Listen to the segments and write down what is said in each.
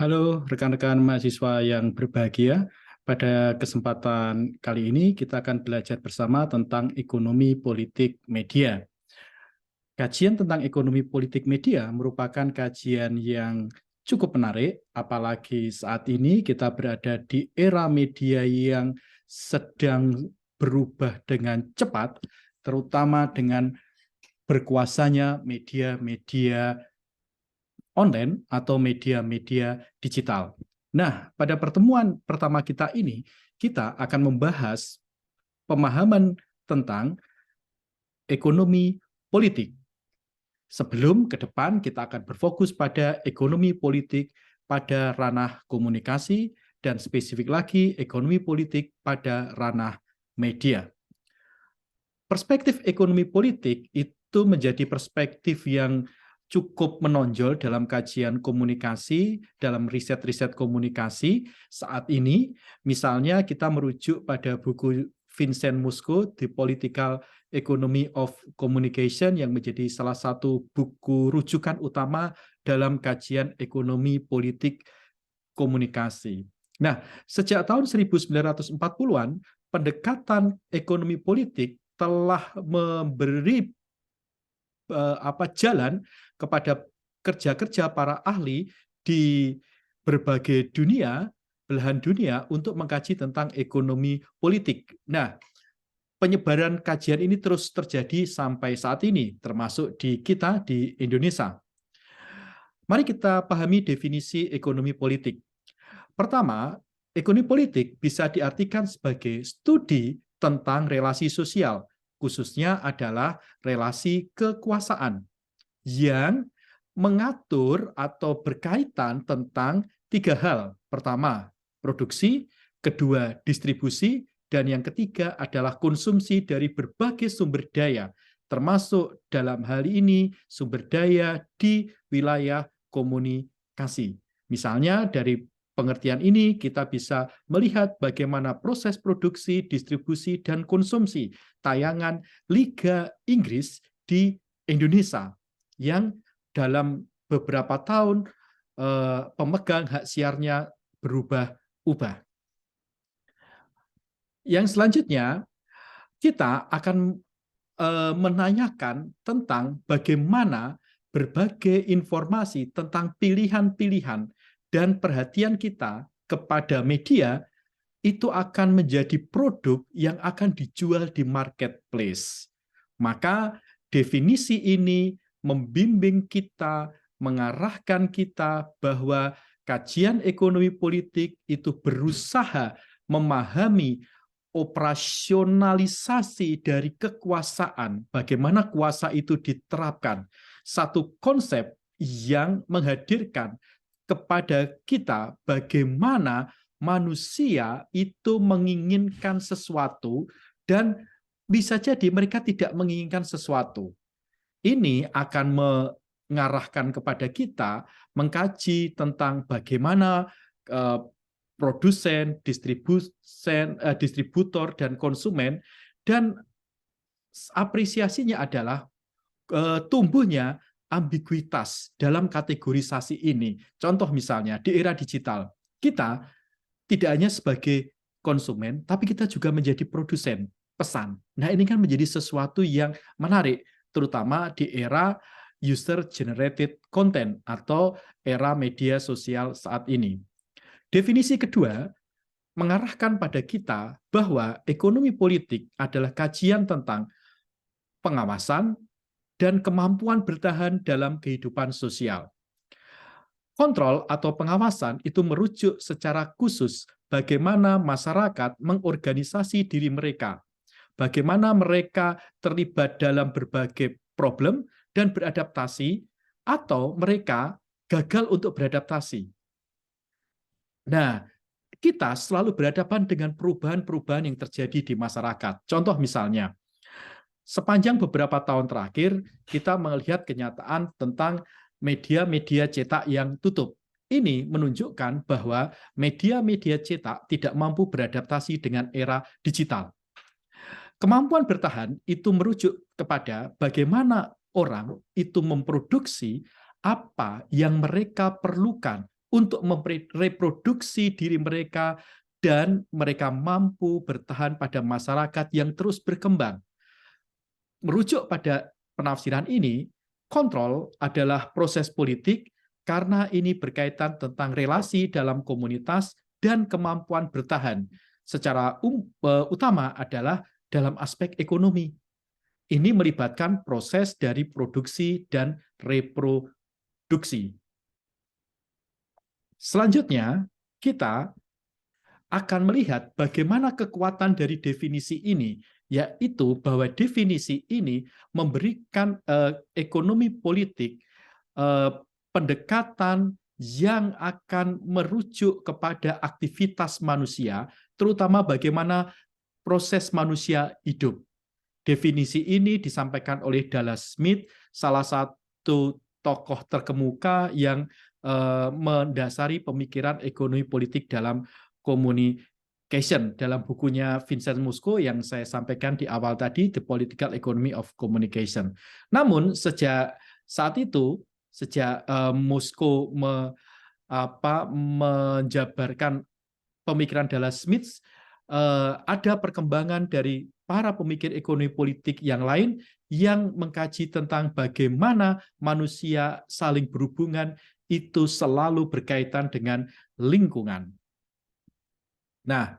Halo rekan-rekan mahasiswa yang berbahagia. Pada kesempatan kali ini kita akan belajar bersama tentang ekonomi politik media. Kajian tentang ekonomi politik media merupakan kajian yang cukup menarik, apalagi saat ini kita berada di era media yang sedang berubah dengan cepat, terutama dengan berkuasanya media-media online atau media-media digital. Nah, pada pertemuan pertama kita ini, kita akan membahas pemahaman tentang ekonomi politik. Sebelum ke depan, kita akan berfokus pada ekonomi politik pada ranah komunikasi dan spesifik lagi ekonomi politik pada ranah media. Perspektif ekonomi politik itu menjadi perspektif yang cukup menonjol dalam kajian komunikasi, dalam riset-riset komunikasi saat ini. Misalnya kita merujuk pada buku Vincent Musco, The Political Economy of Communication, yang menjadi salah satu buku rujukan utama dalam kajian ekonomi politik komunikasi. Nah, sejak tahun 1940-an, pendekatan ekonomi politik telah memberi jalan kepada kerja-kerja para ahli di berbagai dunia, belahan dunia untuk mengkaji tentang ekonomi politik. Nah, penyebaran kajian ini terus terjadi sampai saat ini, termasuk di kita di Indonesia. Mari kita pahami definisi ekonomi politik. Pertama, ekonomi politik bisa diartikan sebagai studi tentang relasi sosial, khususnya adalah relasi kekuasaan yang mengatur atau berkaitan tentang tiga hal. Pertama, produksi, kedua, distribusi, dan yang ketiga adalah konsumsi dari berbagai sumber daya, termasuk dalam hal ini sumber daya di wilayah komunikasi. Misalnya dari pengertian ini kita bisa melihat bagaimana proses produksi, distribusi, dan konsumsi tayangan Liga Inggris di Indonesia yang dalam beberapa tahun pemegang hak siarnya berubah-ubah. Yang selanjutnya kita akan menanyakan tentang bagaimana berbagai informasi tentang pilihan-pilihan dan perhatian kita kepada media itu akan menjadi produk yang akan dijual di marketplace. Maka definisi ini membimbing kita, mengarahkan kita bahwa kajian ekonomi politik itu berusaha memahami operasionalisasi dari kekuasaan, bagaimana kuasa itu diterapkan. Satu konsep yang menghadirkan kepada kita bagaimana manusia itu menginginkan sesuatu dan bisa jadi mereka tidak menginginkan sesuatu. Ini akan mengarahkan kepada kita mengkaji tentang bagaimana produsen, distributor, dan konsumen, dan apresiasinya adalah tumbuhnya ambiguitas dalam kategorisasi ini. Contoh misalnya, di era digital, kita tidak hanya sebagai konsumen, tapi kita juga menjadi produsen pesan. Nah, ini kan menjadi sesuatu yang menarik, terutama di era user-generated content atau era media sosial saat ini. Definisi kedua mengarahkan pada kita bahwa ekonomi politik adalah kajian tentang pengawasan dan kemampuan bertahan dalam kehidupan sosial. Kontrol atau pengawasan itu merujuk secara khusus bagaimana masyarakat mengorganisasi diri mereka, bagaimana mereka terlibat dalam berbagai problem dan beradaptasi, atau mereka gagal untuk beradaptasi. Nah, kita selalu berhadapan dengan perubahan-perubahan yang terjadi di masyarakat. Contoh misalnya, sepanjang beberapa tahun terakhir, kita melihat kenyataan tentang media-media cetak yang tutup. Ini menunjukkan bahwa media-media cetak tidak mampu beradaptasi dengan era digital. Kemampuan bertahan itu merujuk kepada bagaimana orang itu memproduksi apa yang mereka perlukan untuk mereproduksi diri mereka dan mereka mampu bertahan pada masyarakat yang terus berkembang. Merujuk pada penafsiran ini, kontrol adalah proses politik karena ini berkaitan tentang relasi dalam komunitas dan kemampuan bertahan. Secara utama adalah dalam aspek ekonomi. Ini melibatkan proses dari produksi dan reproduksi. Selanjutnya, kita akan melihat bagaimana kekuatan dari definisi ini, yaitu bahwa definisi ini memberikan ekonomi politik pendekatan yang akan merujuk kepada aktivitas manusia, terutama bagaimana proses manusia hidup. Definisi ini disampaikan oleh Dallas Smith, salah satu tokoh terkemuka yang mendasari pemikiran ekonomi politik dalam communication, dalam bukunya Vincent Mosco yang saya sampaikan di awal tadi, The Political Economy of Communication. Namun sejak saat itu, sejak Mosco menjabarkan pemikiran Dallas Smith, ada perkembangan dari para pemikir ekonomi politik yang lain yang mengkaji tentang bagaimana manusia saling berhubungan itu selalu berkaitan dengan lingkungan. Nah,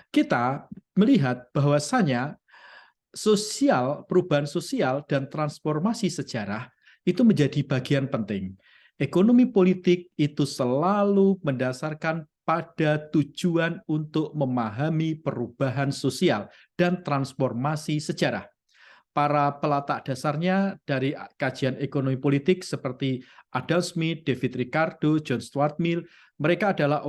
kita melihat bahwasanya perubahan sosial dan transformasi sejarah itu menjadi bagian penting. Ekonomi politik itu selalu mendasarkan pada tujuan untuk memahami perubahan sosial dan transformasi sejarah. Para pelatak dasarnya dari kajian ekonomi politik seperti Adam Smith, David Ricardo, John Stuart Mill, mereka adalah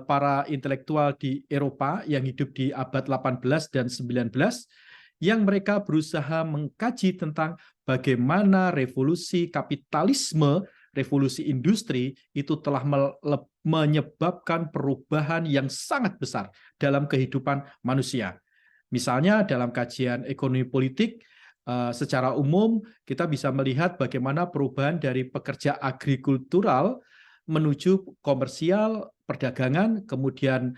para intelektual di Eropa yang hidup di abad 18 dan 19 yang mereka berusaha mengkaji tentang bagaimana revolusi kapitalisme, revolusi industri itu telah menyebabkan perubahan yang sangat besar dalam kehidupan manusia. Misalnya dalam kajian ekonomi politik, secara umum kita bisa melihat bagaimana perubahan dari pekerja agrikultural menuju komersial, perdagangan, kemudian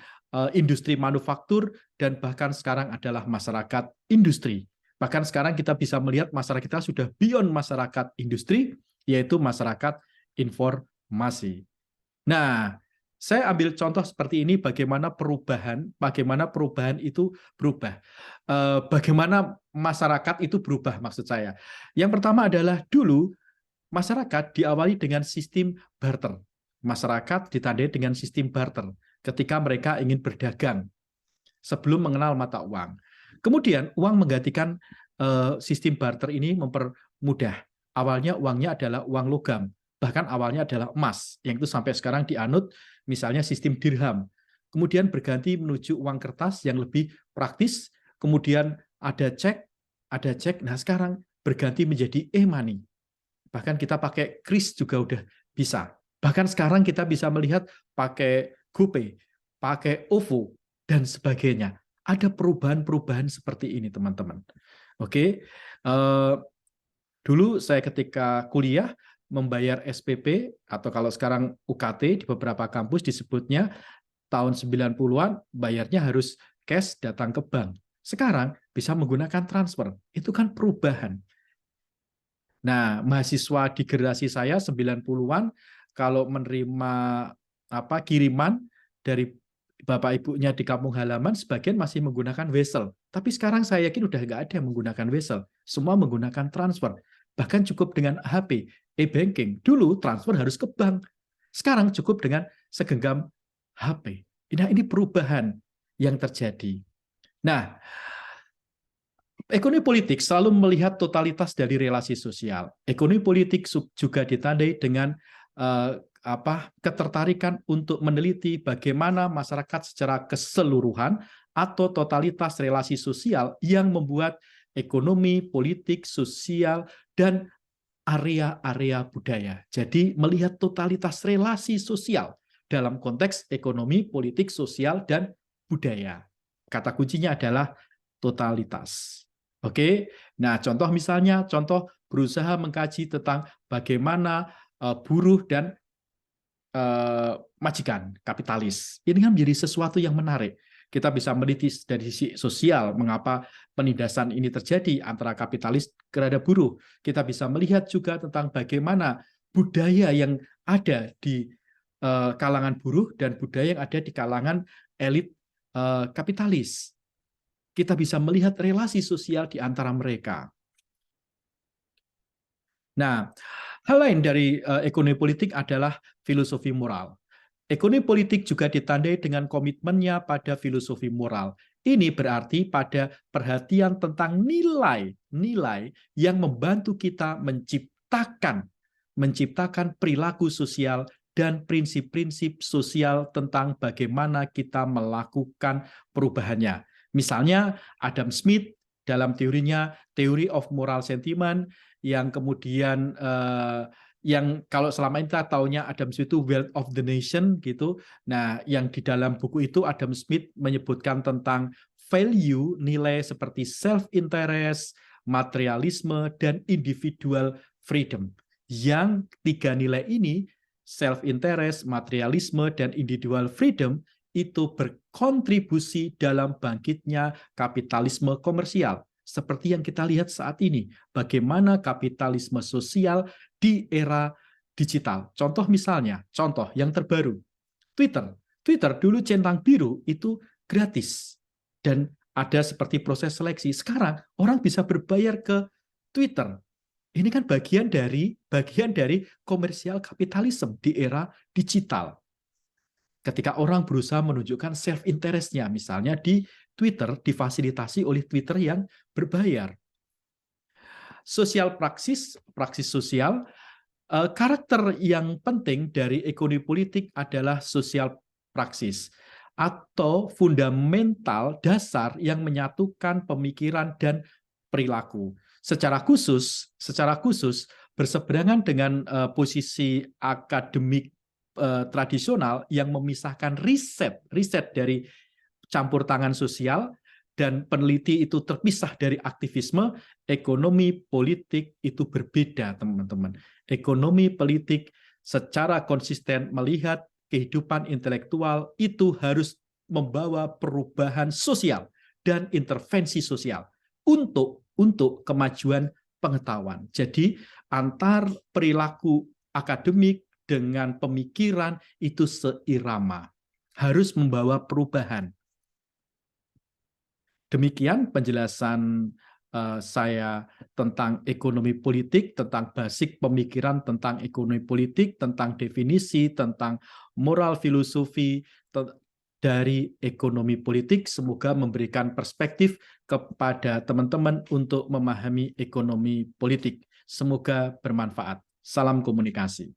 industri manufaktur, dan bahkan sekarang adalah masyarakat industri. Bahkan sekarang kita bisa melihat masyarakat kita sudah beyond masyarakat industri, yaitu masyarakat informasi. Nah, saya ambil contoh seperti ini bagaimana perubahan itu berubah. Bagaimana masyarakat itu berubah maksud saya. Yang pertama adalah dulu masyarakat diawali dengan sistem barter. Masyarakat ditandai dengan sistem barter ketika mereka ingin berdagang sebelum mengenal mata uang. Kemudian uang menggantikan sistem barter ini mempermudah. Awalnya uangnya adalah uang logam. Bahkan awalnya adalah emas, yang itu sampai sekarang dianut misalnya sistem dirham. Kemudian berganti menuju uang kertas yang lebih praktis, kemudian ada cek, nah sekarang berganti menjadi e-money. Bahkan kita pakai kris juga udah bisa. Bahkan sekarang kita bisa melihat pakai GoPay, pakai OVO, dan sebagainya. Ada perubahan-perubahan seperti ini, teman-teman. Oke, dulu saya ketika kuliah, membayar SPP atau kalau sekarang UKT di beberapa kampus disebutnya tahun 90-an bayarnya harus cash datang ke bank. Sekarang bisa menggunakan transfer. Itu kan perubahan. Nah, mahasiswa di generasi saya 90-an kalau menerima kiriman dari bapak ibunya di kampung halaman sebagian masih menggunakan wesel. Tapi sekarang saya yakin udah nggak ada yang menggunakan wesel. Semua menggunakan transfer. Bahkan cukup dengan HP, e-banking. Dulu transfer harus ke bank. Sekarang cukup dengan segenggam HP. Nah, ini perubahan yang terjadi. Nah, ekonomi politik selalu melihat totalitas dari relasi sosial. Ekonomi politik juga ditandai dengan ketertarikan untuk meneliti bagaimana masyarakat secara keseluruhan atau totalitas relasi sosial yang membuat ekonomi, politik, sosial, dan area-area budaya. Jadi melihat totalitas relasi sosial dalam konteks ekonomi, politik, sosial, dan budaya. Kata kuncinya adalah totalitas. Oke, nah contoh misalnya, contoh berusaha mengkaji tentang bagaimana buruh dan majikan, kapitalis. Ini kan menjadi sesuatu yang menarik. Kita bisa meneliti dari sisi sosial mengapa penindasan ini terjadi antara kapitalis terhadap buruh. Kita bisa melihat juga tentang bagaimana budaya yang ada di kalangan buruh dan budaya yang ada di kalangan elit kapitalis. Kita bisa melihat relasi sosial di antara mereka. Nah, hal lain dari ekonomi politik adalah filosofi moral. Ekonomi politik juga ditandai dengan komitmennya pada filosofi moral. Ini berarti pada perhatian tentang nilai-nilai yang membantu kita menciptakan perilaku sosial dan prinsip-prinsip sosial tentang bagaimana kita melakukan perubahannya. Misalnya Adam Smith dalam teorinya Theory of Moral Sentiment yang kemudian yang kalau selama ini kita taunya Adam Smith itu Wealth of the Nation gitu. Nah, yang di dalam buku itu Adam Smith menyebutkan tentang value, nilai seperti self-interest, materialisme, dan individual freedom. Yang tiga nilai ini, self-interest, materialisme, dan individual freedom, itu berkontribusi dalam bangkitnya kapitalisme komersial. Seperti yang kita lihat saat ini, bagaimana kapitalisme sosial di era digital. Contoh misalnya, contoh yang terbaru, Twitter. Twitter dulu centang biru itu gratis dan ada seperti proses seleksi. Sekarang orang bisa berbayar ke Twitter. Ini kan bagian dari komersial kapitalisme di era digital. Ketika orang berusaha menunjukkan self-interest-nya, misalnya di Twitter, difasilitasi oleh Twitter yang berbayar. Sosial praksis sosial, karakter yang penting dari ekonomi politik adalah sosial praksis atau fundamental dasar yang menyatukan pemikiran dan perilaku. Secara khusus berseberangan dengan posisi akademik tradisional yang memisahkan riset dari campur tangan sosial dan peneliti itu terpisah dari aktivisme. Ekonomi politik itu berbeda, teman-teman. Ekonomi politik secara konsisten melihat kehidupan intelektual itu harus membawa perubahan sosial dan intervensi sosial untuk kemajuan pengetahuan. Jadi antar perilaku akademik dengan pemikiran itu seirama, harus membawa perubahan. Demikian penjelasan saya tentang ekonomi politik, tentang basic pemikiran tentang ekonomi politik, tentang definisi, tentang moral filosofi dari ekonomi politik. Semoga memberikan perspektif kepada teman-teman untuk memahami ekonomi politik. Semoga bermanfaat. Salam komunikasi.